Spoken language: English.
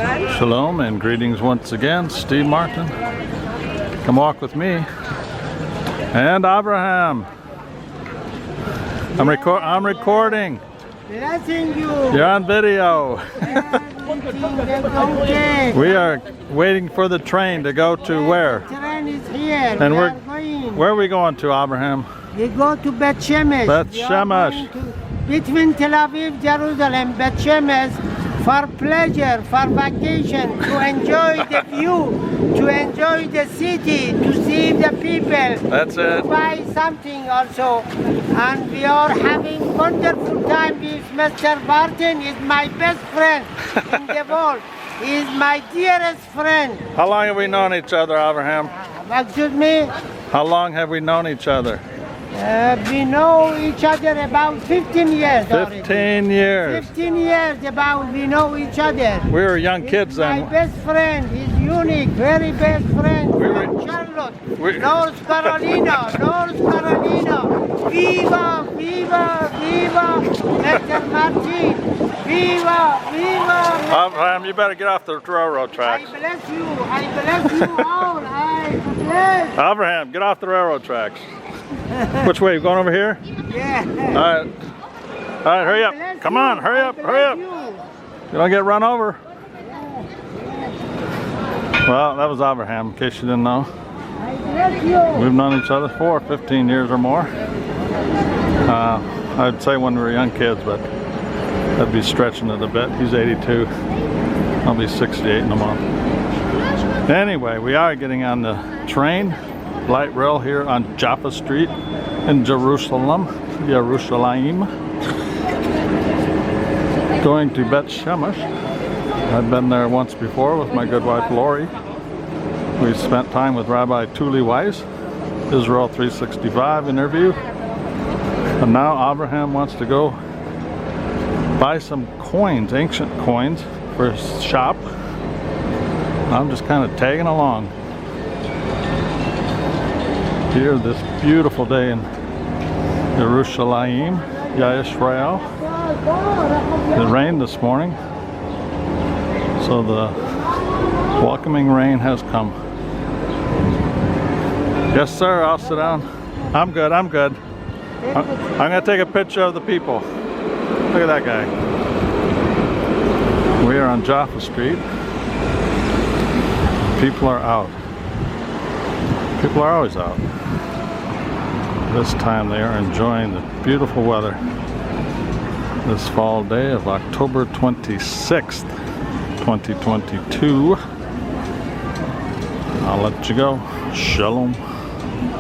Shalom and greetings once again. Steve Martin. Come walk with me. And Abraham. I'm recording. Blessing you. You're on video. Okay. We are waiting for the train to go to where? The train is here. And we we're are going. where are we going to, Abraham? We go to Bet Shemesh. Bet We are Shemesh. going between Tel Aviv, Jerusalem, Bet Shemesh, for pleasure, for vacation, to enjoy the view, to enjoy the city, to see the people. That's it. To buy something also. And we are having wonderful time with Mr. Barton. He's my best friend in the world. He is my dearest friend. How long have we known each other, Abraham? Excuse me? How long have we known each other? We know each other about 15 years already. 15 years. 15 years about we know each other. We were young kids He's my then. best friend. He's unique, very best friend from Charlotte, North Carolina, North Carolina. Viva, viva, viva, Mr. Martin. Viva, viva. Abraham, you better get off the railroad I tracks. bless you. I bless you all. I bless. Abraham, get off the railroad tracks. Which way? You going over here? Yeah. All right, hurry up. Bless Come you. on, hurry up, I hurry up. bless You don't get run over. Well, that was you. Abraham, in case you didn't know. I bless you. We've known each other for 15 years or more. I'd say when we were young kids, but that'd be stretching it a bit. He's 82. I'll be 68 in a month. Anyway, we are getting on the train, light rail here on Jaffa Street in Jerusalem. Going to Bet Shemesh. I've been there once before with my good wife Lori. We spent time with Rabbi Tuli Weiss, Israel 365 interview. And now Abraham wants to go buy some coins, ancient coins, for his shop. I'm just kind of tagging along. Here, this beautiful day in Jerusalem, Israel. It rained this morning, so the welcoming rain has come. Yes, sir, I'll sit down. I'm good, I'm good. I'm gonna take a picture of the people. Look at that guy. We are on Jaffa Street. People are out. People are always out. This time they are enjoying the beautiful weather. This fall day of October 26th, 2022. I'll let you go. Shalom.